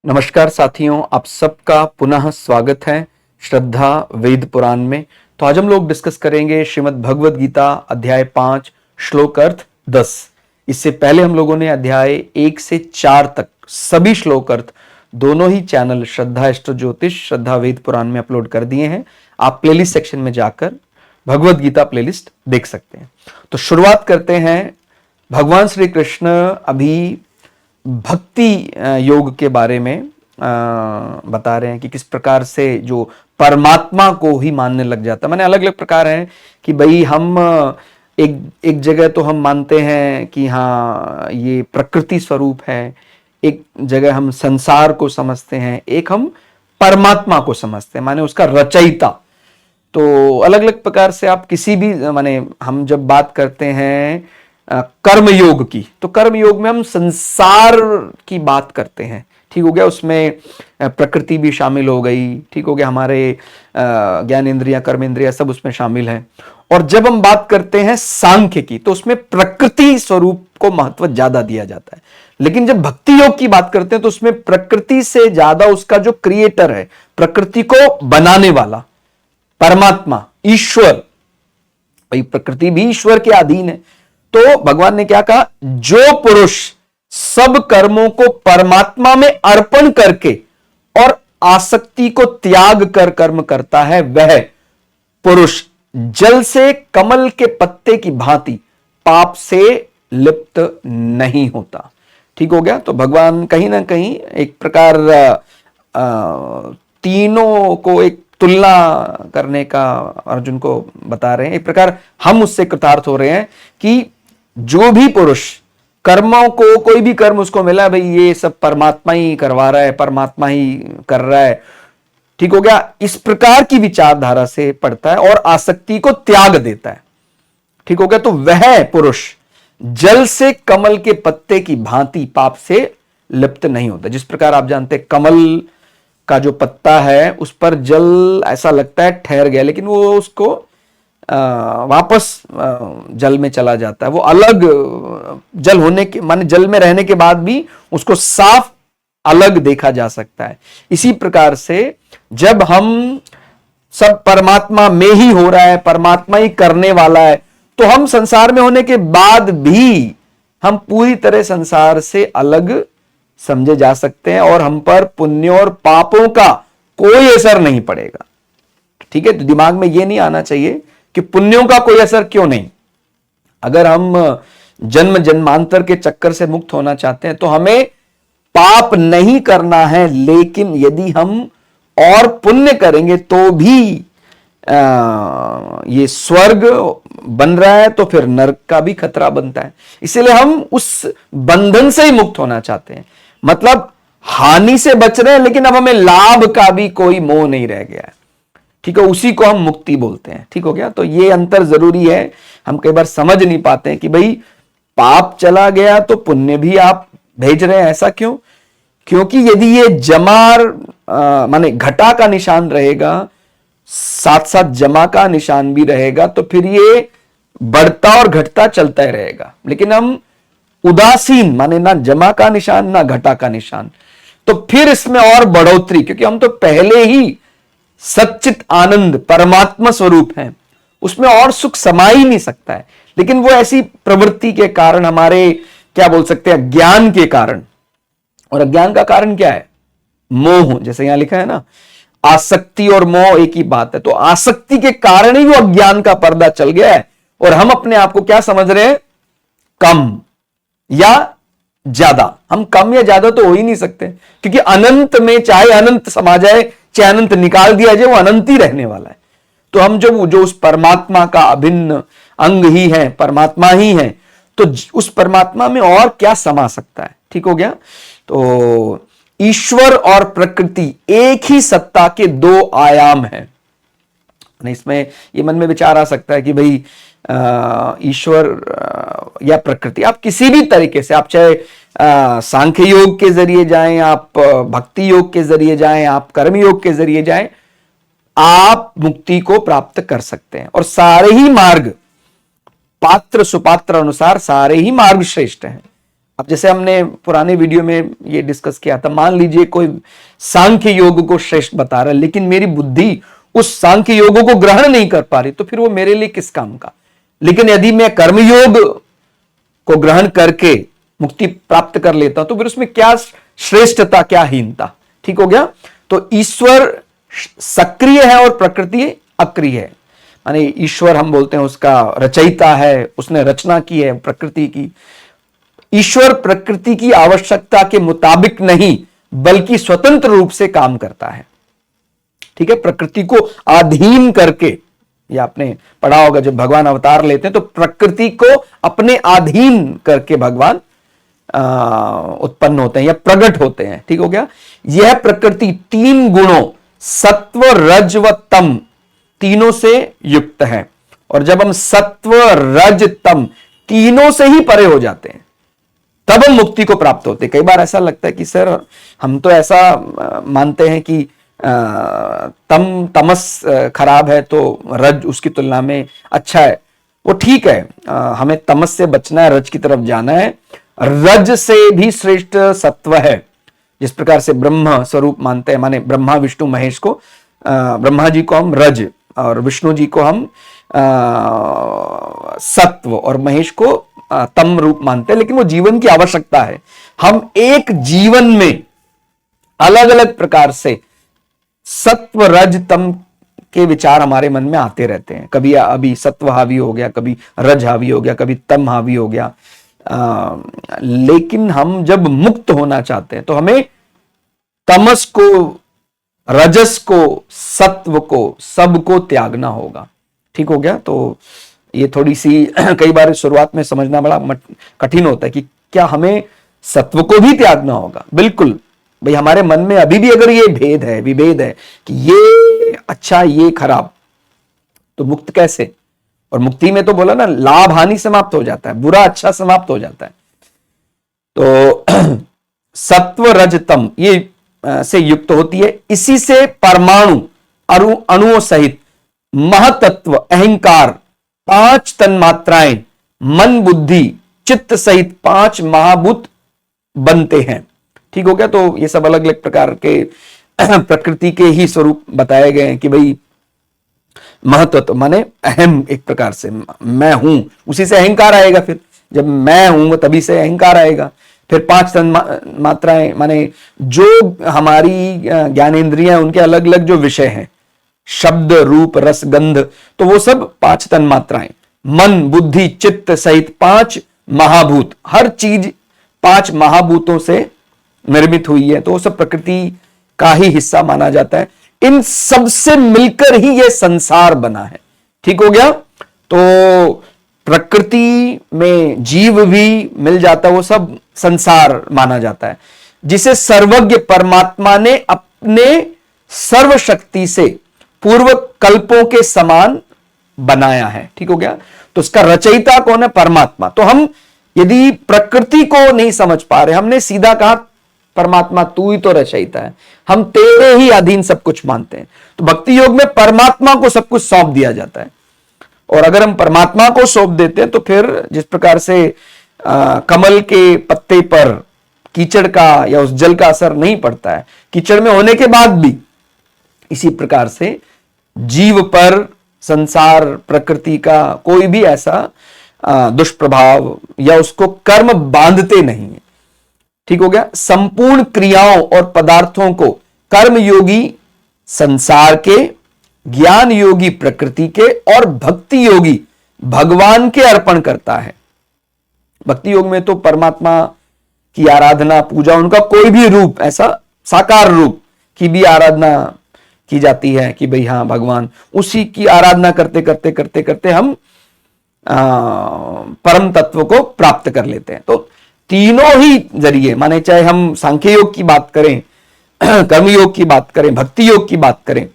नमस्कार साथियों, आप सबका पुनः स्वागत है श्रद्धा वेद पुराण में। तो आज हम लोग डिस्कस करेंगे श्रीमद् भगवद गीता अध्याय 5 श्लोक अर्थ 10। इससे पहले हम लोगों ने अध्याय 1 से 4 तक सभी श्लोक अर्थ दोनों ही चैनल श्रद्धा एस्ट्रो ज्योतिष श्रद्धा वेद पुराण में अपलोड कर दिए हैं। आप प्लेलिस्ट सेक्शन में जाकर भगवद गीता प्लेलिस्ट देख सकते हैं। तो शुरुआत करते हैं। भगवान श्री कृष्ण अभी भक्ति योग के बारे में बता रहे हैं कि किस प्रकार से जो परमात्मा को ही मानने लग जाता है। माने अलग अलग प्रकार हैं कि भाई हम एक जगह तो हम मानते हैं कि हाँ ये प्रकृति स्वरूप है, एक जगह हम संसार को समझते हैं, एक हम परमात्मा को समझते हैं, माने उसका रचयिता। तो अलग अलग प्रकार से आप किसी भी माने हम जब बात करते हैं कर्म योग की, तो कर्म योग में हम संसार की बात करते हैं, ठीक हो गया। उसमें प्रकृति भी शामिल हो गई, ठीक हो गया। हमारे ज्ञान इंद्रिया कर्म इंद्रिया सब उसमें शामिल है। और जब हम बात करते हैं सांख्य की, तो उसमें प्रकृति स्वरूप को महत्व ज्यादा दिया जाता है। लेकिन जब भक्ति योग की बात करते हैं तो उसमें प्रकृति से ज्यादा उसका जो क्रिएटर है, प्रकृति को बनाने वाला परमात्मा ईश्वर, भाई प्रकृति भी ईश्वर के अधीन है। तो भगवान ने क्या कहा, जो पुरुष सब कर्मों को परमात्मा में अर्पण करके और आसक्ति को त्याग कर कर्म करता है, वह पुरुष जल से कमल के पत्ते की भांति पाप से लिप्त नहीं होता। ठीक हो गया। तो भगवान कहीं ना कहीं एक प्रकार तीनों को एक तुलना करने का अर्जुन को बता रहे हैं। एक प्रकार हम उससे कृतार्थ हो रहे हैं कि जो भी पुरुष कर्मों को, कोई भी कर्म उसको मिला, भाई ये सब परमात्मा ही करवा रहा है, परमात्मा ही कर रहा है, ठीक हो गया, इस प्रकार की विचारधारा से पढ़ता है और आसक्ति को त्याग देता है, ठीक हो गया, तो वह पुरुष जल से कमल के पत्ते की भांति पाप से लिप्त नहीं होता। जिस प्रकार आप जानते हैं कमल का जो पत्ता है उस पर जल ऐसा लगता है ठहर गया, लेकिन वो उसको वापस जल में चला जाता है। वो अलग जल होने के माने जल में रहने के बाद भी उसको साफ अलग देखा जा सकता है। इसी प्रकार से जब हम सब परमात्मा में ही हो रहा है, परमात्मा ही करने वाला है, तो हम संसार में होने के बाद भी हम पूरी तरह संसार से अलग समझे जा सकते हैं और हम पर पुण्य और पापों का कोई असर नहीं पड़ेगा। ठीक है। तो दिमाग में यह नहीं आना चाहिए कि पुण्यों का कोई असर क्यों नहीं। अगर हम जन्म जन्मांतर के चक्कर से मुक्त होना चाहते हैं तो हमें पाप नहीं करना है, लेकिन यदि हम और पुण्य करेंगे तो भी ये स्वर्ग बन रहा है, तो फिर नरक का भी खतरा बनता है। इसलिए हम उस बंधन से ही मुक्त होना चाहते हैं। मतलब हानि से बच रहे हैं, लेकिन अब हमें लाभ का भी कोई मोह नहीं रह गया है, ठीक है। उसी को हम मुक्ति बोलते हैं, ठीक हो गया। तो ये अंतर जरूरी है। हम कई बार समझ नहीं पाते हैं कि भाई पाप चला गया तो पुण्य भी आप भेज रहे हैं, ऐसा क्यों? क्योंकि यदि ये जमार माने घटा का निशान रहेगा, साथ साथ जमा का निशान भी रहेगा, तो फिर ये बढ़ता और घटता चलता ही रहेगा। लेकिन हम उदासीन माने ना जमा का निशान ना घटा का निशान, तो फिर इसमें और बढ़ोतरी, क्योंकि हम तो पहले ही सच्चित आनंद परमात्मा स्वरूप है, उसमें और सुख समा ही नहीं सकता है। लेकिन वो ऐसी प्रवृत्ति के कारण, हमारे क्या बोल सकते हैं ज्ञान के कारण, और अज्ञान का कारण क्या है? मोह। जैसे यहां लिखा है ना, आसक्ति और मोह एक ही बात है। तो आसक्ति के कारण ही वो अज्ञान का पर्दा चल गया है और हम अपने आप को क्या समझ रहे हैं? कम या ज्यादा। हम कम या ज्यादा तो हो ही नहीं सकते, क्योंकि अनंत में चाहे अनंत समा जाए, चाहे अनंत निकाल दिया जाए, वो अनंत ही रहने वाला है। तो हम जो उस परमात्मा का अभिन्न अंग ही है, परमात्मा ही है, तो उस परमात्मा में और क्या समा सकता है? ठीक हो गया। तो ईश्वर और प्रकृति एक ही सत्ता के दो आयाम हैं। इसमें ये मन में विचार आ सकता है कि भाई ईश्वर या प्रकृति, आप किसी भी तरीके से, आप चाहे सांख्य योग के जरिए जाएं, आप भक्ति योग के जरिए जाएं, आप कर्म योग के जरिए जाएं, आप मुक्ति को प्राप्त कर सकते हैं। और सारे ही मार्ग पात्र सुपात्र अनुसार सारे ही मार्ग श्रेष्ठ हैं। अब जैसे हमने पुराने वीडियो में ये डिस्कस किया था, मान लीजिए कोई सांख्य योग को श्रेष्ठ बता रहा है, लेकिन मेरी बुद्धि उस सांख्य योग को ग्रहण नहीं कर पा रही, तो फिर वो मेरे लिए किस काम का। लेकिन यदि मैं कर्मयोग को ग्रहण करके मुक्ति प्राप्त कर लेता हूं, तो फिर उसमें क्या श्रेष्ठता, क्या हीनता। ठीक हो गया। तो ईश्वर सक्रिय है और प्रकृति अक्रिय है। माने ईश्वर हम बोलते हैं उसका रचयिता है, उसने रचना की है प्रकृति की। ईश्वर प्रकृति की आवश्यकता के मुताबिक नहीं बल्कि स्वतंत्र रूप से काम करता है। ठीक है, प्रकृति को अधीन करके, ये आपने पढ़ा होगा जब भगवान अवतार लेते हैं तो प्रकृति को अपने अधीन करके भगवान उत्पन्न होते हैं या प्रकट होते हैं। ठीक हो गया। यह प्रकृति तीन गुणों सत्व, रज व तम तीनों से युक्त है, और जब हम सत्व, रज, तम तीनों से ही परे हो जाते हैं तब हम मुक्ति को प्राप्त होते हैं। कई बार ऐसा लगता है कि सर हम तो ऐसा मानते हैं कि तमस खराब है तो रज उसकी तुलना में अच्छा है। वो ठीक है, हमें तमस से बचना है, रज की तरफ जाना है। रज से भी श्रेष्ठ सत्व है, जिस प्रकार से ब्रह्म स्वरूप मानते हैं, माने ब्रह्मा विष्णु महेश को, ब्रह्मा जी को हम रज और विष्णु जी को हम सत्व और महेश को तम रूप मानते हैं, लेकिन वो जीवन की आवश्यकता है। हम एक जीवन में अलग अलग प्रकार से सत्व, रज, तम के विचार हमारे मन में आते रहते हैं। कभी अभी सत्व हावी हो गया, कभी रज हावी हो गया, कभी तम हावी हो गया। लेकिन हम जब मुक्त होना चाहते हैं तो हमें तमस को, रजस को, सत्व को, सबको त्यागना होगा। ठीक हो गया। तो ये थोड़ी सी कई बार शुरुआत में समझना बड़ा कठिन होता है कि क्या हमें सत्व को भी त्यागना होगा। बिल्कुल भाई, हमारे मन में अभी भी अगर ये भेद है, विभेद है कि ये अच्छा ये खराब, तो मुक्त कैसे। और मुक्ति में तो बोला ना, लाभ हानि समाप्त हो जाता है, बुरा अच्छा समाप्त हो जाता है। तो सत्व, रज, तम ये से युक्त होती है। इसी से परमाणु, अणुओं सहित महतत्व, अहंकार, 5 तन्मात्राएं, मन, बुद्धि, चित्त सहित 5 महाभूत बनते हैं। ठीक हो गया। तो ये सब अलग अलग प्रकार के प्रकृति के ही स्वरूप बताए गए हैं कि भाई महतत्व माने अहम, एक प्रकार से मैं हूं, उसी से अहंकार आएगा। फिर जब मैं हूं तभी से अहंकार आएगा। फिर 5 तन्मात्राएं माने जो हमारी ज्ञानेंद्रियां, उनके अलग अलग जो विषय हैं, शब्द, रूप, रस, गंध, तो वो सब 5 तन्मात्राएं। मन, बुद्धि, चित्त सहित 5 महाभूत, हर चीज 5 महाभूतों से निर्मित हुई है, तो वो सब प्रकृति का ही हिस्सा माना जाता है। इन सब से मिलकर ही यह संसार बना है। ठीक हो गया। तो प्रकृति में जीव भी मिल जाता है, वो सब संसार माना जाता है, जिसे सर्वज्ञ परमात्मा ने अपने सर्वशक्ति से पूर्व कल्पों के समान बनाया है। ठीक हो गया। तो उसका रचयिता कौन है? परमात्मा। तो हम यदि प्रकृति को नहीं समझ पा रहे, हमने सीधा कहा परमात्मा तू ही तो रचयिता है, हम तेरे ही अधीन सब कुछ मानते हैं। तो भक्ति योग में परमात्मा को सब कुछ सौंप दिया जाता है, और अगर हम परमात्मा को सौंप देते हैं तो फिर जिस प्रकार से कमल के पत्ते पर कीचड़ का या उस जल का असर नहीं पड़ता है कीचड़ में होने के बाद भी, इसी प्रकार से जीव पर संसार प्रकृति का कोई भी ऐसा दुष्प्रभाव या उसको कर्म बांधते नहीं है। ठीक हो गया। संपूर्ण क्रियाओं और पदार्थों को कर्म योगी संसार के, ज्ञान योगी प्रकृति के और भक्ति योगी भगवान के अर्पण करता है। भक्ति योग में तो परमात्मा की आराधना, पूजा, उनका कोई भी रूप, ऐसा साकार रूप की भी आराधना की जाती है कि भाई हाँ भगवान, उसी की आराधना करते करते करते करते हम परम तत्व को प्राप्त कर लेते हैं। तो तीनों ही जरिए, माने चाहे हम सांख्य योग की बात करें, कर्म योग की बात करें, भक्ति योग की बात करें,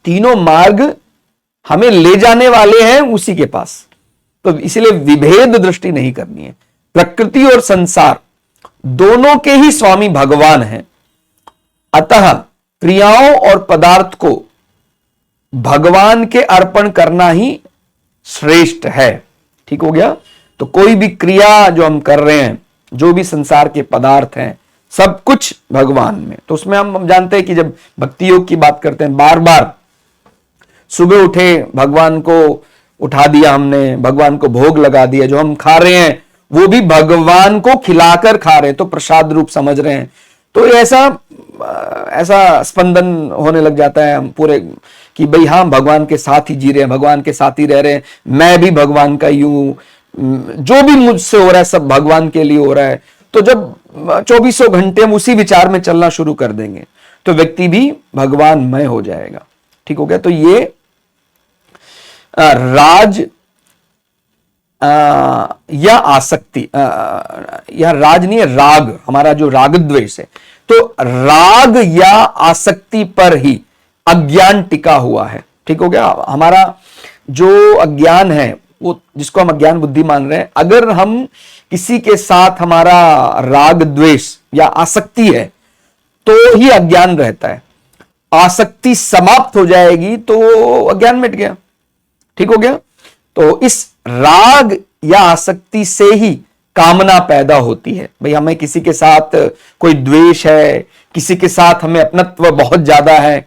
तीनों मार्ग हमें ले जाने वाले हैं उसी के पास। तो इसलिए विभेद दृष्टि नहीं करनी है। प्रकृति और संसार दोनों के ही स्वामी भगवान हैं, अतः क्रियाओं और पदार्थ को भगवान के अर्पण करना ही श्रेष्ठ है। ठीक हो गया। तो कोई भी क्रिया जो हम कर रहे हैं जो भी संसार के पदार्थ हैं सब कुछ भगवान में। तो उसमें हम जानते हैं कि जब भक्ति योग की बात करते हैं, बार बार सुबह उठे भगवान को उठा दिया हमने, भगवान को भोग लगा दिया, जो हम खा रहे हैं वो भी भगवान को खिलाकर खा रहे हैं, तो प्रसाद रूप समझ रहे हैं। तो ऐसा स्पंदन होने लग जाता है हम पूरे कि भाई हाँ, भगवान के साथ ही जी रहे हैं, भगवान के साथ ही रह रहे हैं, मैं भी भगवान का ही हूं, जो भी मुझसे हो रहा है सब भगवान के लिए हो रहा है। तो जब 2400 घंटे हम उसी विचार में चलना शुरू कर देंगे तो व्यक्ति भी भगवानमय हो जाएगा। ठीक हो गया। तो ये राज या आसक्ति, या राज नहीं है, राग, हमारा जो राग द्वेष है, तो राग या आसक्ति पर ही अज्ञान टिका हुआ है। ठीक हो गया। हमारा जो अज्ञान है, वो जिसको हम अज्ञान बुद्धि मान रहे हैं, अगर हम किसी के साथ हमारा राग द्वेष या आसक्ति है तो ही अज्ञान रहता है। आसक्ति समाप्त हो जाएगी तो अज्ञान मिट गया। ठीक हो गया। तो इस राग या आसक्ति से ही कामना पैदा होती है। भाई हमें किसी के साथ कोई द्वेष है, किसी के साथ हमें अपनत्व बहुत ज्यादा है,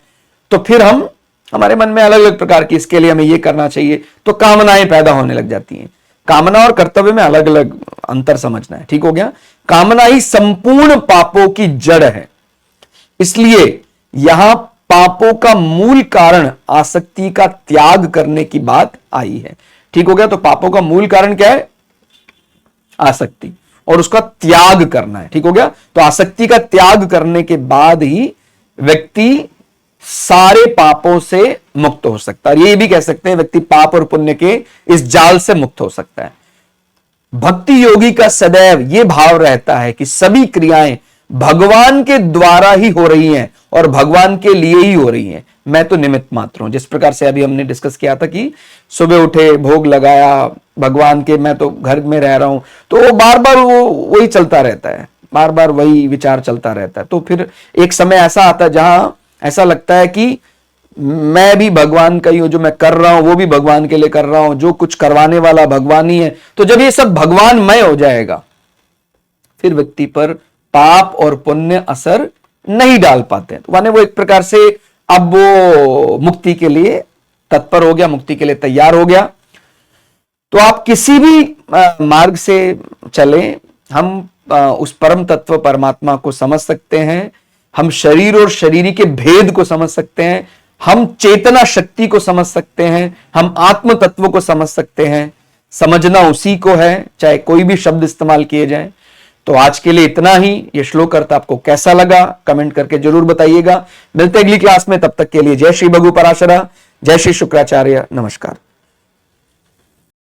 तो फिर हमारे मन में अलग अलग प्रकार की, इसके लिए हमें ये करना चाहिए, तो कामनाएं पैदा होने लग जाती हैं। कामना और कर्तव्य में अलग अलग अंतर समझना है। ठीक हो गया। कामना ही संपूर्ण पापों की जड़ है, इसलिए यहां पापों का मूल कारण आसक्ति का त्याग करने की बात आई है। ठीक हो गया। तो पापों का मूल कारण क्या है? आसक्ति, और उसका त्याग करना है। ठीक हो गया। तो आसक्ति का त्याग करने के बाद ही व्यक्ति सारे पापों से मुक्त हो सकता है। ये भी कह सकते हैं व्यक्ति पाप और पुण्य के इस जाल से मुक्त हो सकता है। भक्ति योगी का सदैव यह भाव रहता है कि सभी क्रियाएं भगवान के द्वारा ही हो रही हैं और भगवान के लिए ही हो रही हैं, मैं तो निमित्त मात्र हूं। जिस प्रकार से अभी हमने डिस्कस किया था कि सुबह उठे, भोग लगाया भगवान के, मैं तो घर में रह रहा हूं, तो वो बार बार वही चलता रहता है, बार बार वही विचार चलता रहता है। तो फिर एक समय ऐसा आता है जहां ऐसा लगता है कि मैं भी भगवान का ही हूं, जो मैं कर रहा हूं वो भी भगवान के लिए कर रहा हूं, जो कुछ करवाने वाला भगवान ही है। तो जब ये सब भगवानमय हो जाएगा, फिर व्यक्ति पर पाप और पुण्य असर नहीं डाल पाते हैं। तो माने वो एक प्रकार से अब वो मुक्ति के लिए तत्पर हो गया, मुक्ति के लिए तैयार हो गया। तो आप किसी भी मार्ग से चलें, हम उस परम तत्व परमात्मा को समझ सकते हैं, हम शरीर और शरीरी के भेद को समझ सकते हैं, हम चेतना शक्ति को समझ सकते हैं, हम आत्म तत्व को समझ सकते हैं। समझना उसी को है, चाहे कोई भी शब्द इस्तेमाल किए जाए। तो आज के लिए इतना ही। यह श्लोक अर्थ आपको कैसा लगा कमेंट करके जरूर बताइएगा। मिलते हैं अगली क्लास में, तब तक के लिए जय श्री भगु पराशरा, जय श्री शुक्राचार्य, नमस्कार।